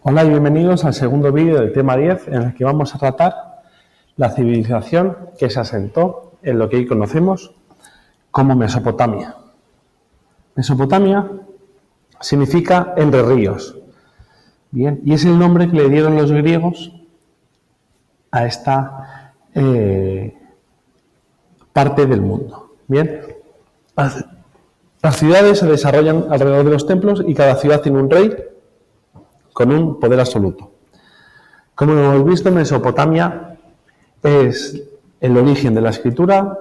Hola y bienvenidos al segundo vídeo del tema 10 en el que vamos a tratar la civilización que se asentó en lo que hoy conocemos como Mesopotamia. Mesopotamia significa entre ríos. Bien, y es el nombre que le dieron los griegos a esta parte del mundo. Bien, las ciudades se desarrollan alrededor de los templos y cada ciudad tiene un rey con un poder absoluto. Como hemos visto, Mesopotamia es el origen de la escritura,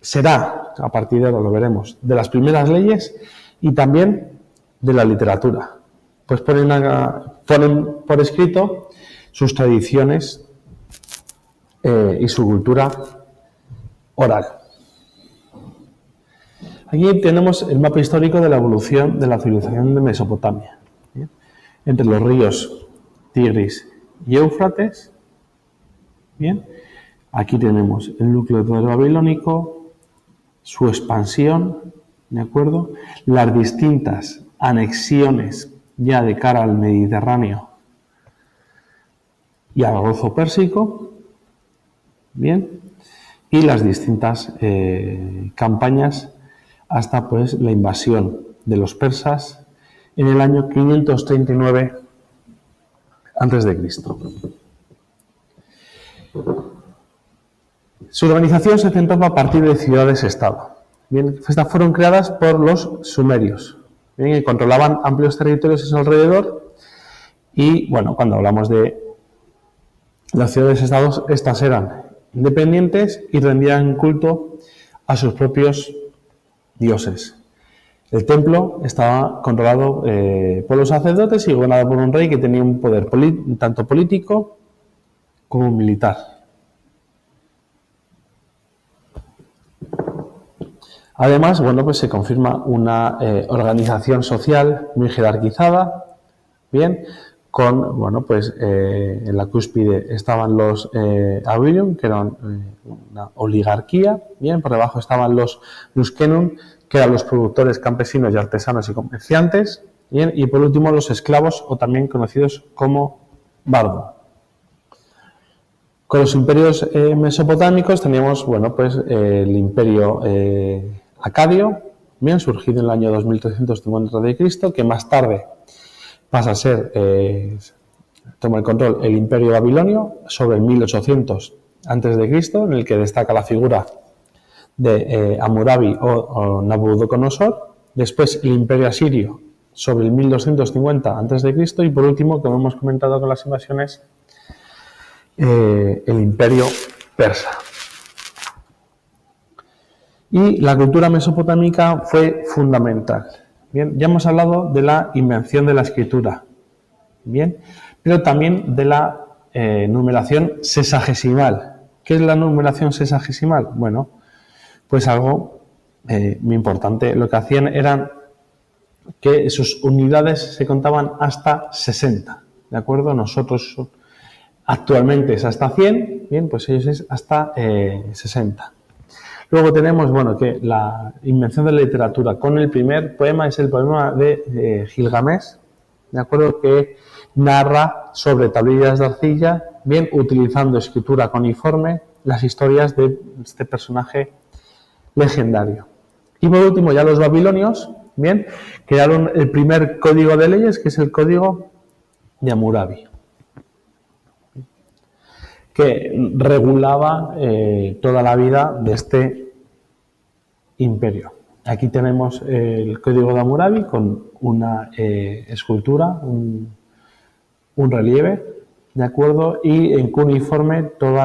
será, a partir de ahora lo veremos, de las primeras leyes y también de la literatura. Pues ponen por escrito sus tradiciones y su cultura oral. Aquí tenemos el mapa histórico de la evolución de la civilización de Mesopotamia. ¿Bien? Entre los ríos Tigris y Éufrates. Bien, aquí tenemos el núcleo del poder babilónico, su expansión, ¿de acuerdo? Las distintas anexiones ya de cara al Mediterráneo y al Golfo Pérsico, bien, y las distintas campañas hasta pues la invasión de los persas en el año 539 a.C. Su organización se centraba a partir de ciudades-estado. Bien, estas fueron creadas por los sumerios, bien, que controlaban amplios territorios a su alrededor. Y bueno, cuando hablamos de las ciudades-estados, estas eran independientes y rendían culto a sus propios dioses. El templo estaba controlado por los sacerdotes y gobernado por un rey que tenía un poder tanto político como militar. Además, bueno, pues se confirma una organización social muy jerarquizada, bien, con, bueno, pues en la cúspide estaban los Abirium, que eran una oligarquía, bien, por debajo estaban los Nuskenun, que eran los productores campesinos y artesanos y comerciantes, bien, y por último los esclavos, o también conocidos como bardo. Con los imperios mesopotámicos teníamos, bueno, pues el imperio acadio, bien, surgido en el año 2350 a.C., que más tarde pasa a ser, toma el control el imperio babilonio sobre el 1800 a.C., en el que destaca la figura de Hammurabi o Nabucodonosor. Después el imperio asirio sobre el 1250 a.C. y por último, como hemos comentado con las invasiones, el imperio persa. Y la cultura mesopotámica fue fundamental. Bien, ya hemos hablado de la invención de la escritura, bien, pero también de la numeración sesagesimal. ¿Qué es la numeración sesagesimal? Bueno, pues algo muy importante. Lo que hacían eran que sus unidades se contaban hasta 60, ¿de acuerdo? Nosotros actualmente es hasta 100, bien, pues ellos es hasta 60. Luego tenemos, bueno, que la invención de la literatura con el primer poema es el poema de Gilgamesh, ¿de acuerdo? Que narra sobre tablillas de arcilla, bien, utilizando escritura cuneiforme, las historias de este personaje legendario. Y por último, ya los babilonios, bien, crearon el primer código de leyes, que es el código de Hammurabi, que regulaba toda la vida de este imperio. Aquí tenemos el código de Hammurabi con una escultura, un relieve, ¿de acuerdo? Y en cuneiforme todo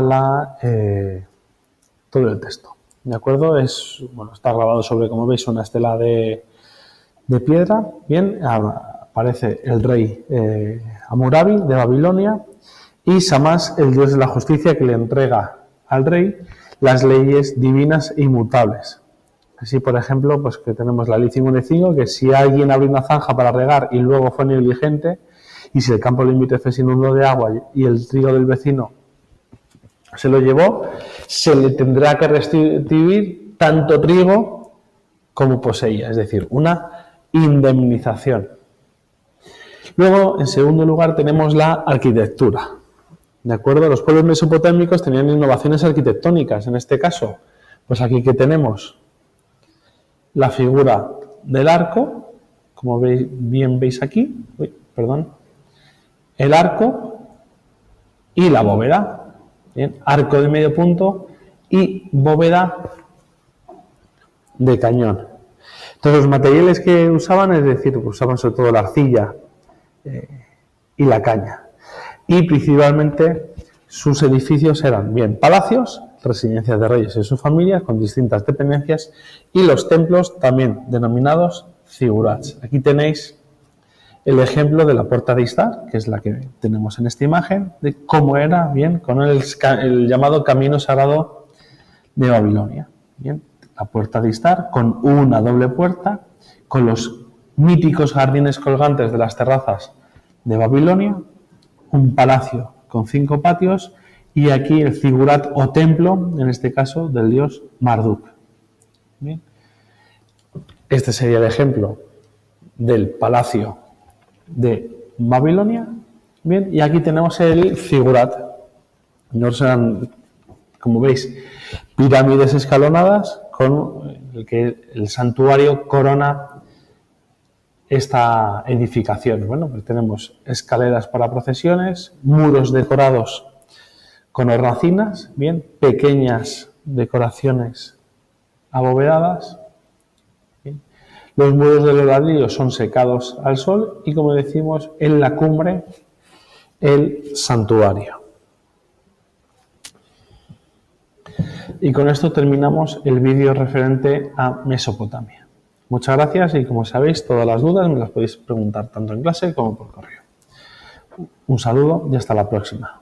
el texto, ¿de acuerdo? Bueno, está grabado sobre, como veis, una estela de piedra. Bien, aparece el rey Hammurabi de Babilonia y Shamash, el dios de la justicia, que le entrega al rey las leyes divinas e inmutables. Así, por ejemplo, pues que tenemos la ley 55, que si alguien abre una zanja para regar y luego fue negligente, y si el campo límite fue sin uno de agua y el trigo del vecino se lo llevó, se le tendrá que restituir tanto trigo como poseía, es decir, una indemnización. Luego, en segundo lugar, tenemos la arquitectura. ¿De acuerdo? Los pueblos mesopotámicos tenían innovaciones arquitectónicas. En este caso, pues aquí que tenemos la figura del arco, como bien veis aquí, el arco y la bóveda. Bien, arco de medio punto y bóveda de cañón. Entonces, los materiales que usaban, es decir, usaban sobre todo la arcilla y la caña. Y principalmente sus edificios eran bien palacios, residencias de reyes y sus familias con distintas dependencias, y los templos también denominados zigurats. Aquí tenéis el ejemplo de la puerta de Istar, que es la que tenemos en esta imagen, de cómo era bien con el llamado camino sagrado de Babilonia. Bien, la puerta de Istar con una doble puerta, con los míticos jardines colgantes de las terrazas de Babilonia, un palacio con 5 patios y aquí el zigurat o templo, en este caso, del dios Marduk. Bien. Este sería el ejemplo del palacio de Babilonia. Bien, y aquí tenemos el zigurat. No serán, como veis, pirámides escalonadas con el que el santuario corona esta edificación. Bueno, pues tenemos escaleras para procesiones, muros decorados con hornacinas, bien, pequeñas decoraciones abovedadas. Bien. Los muros de los ladrillos son secados al sol y, como decimos, en la cumbre el santuario. Y con esto terminamos el vídeo referente a Mesopotamia. Muchas gracias y, como sabéis, todas las dudas me las podéis preguntar tanto en clase como por correo. Un saludo y hasta la próxima.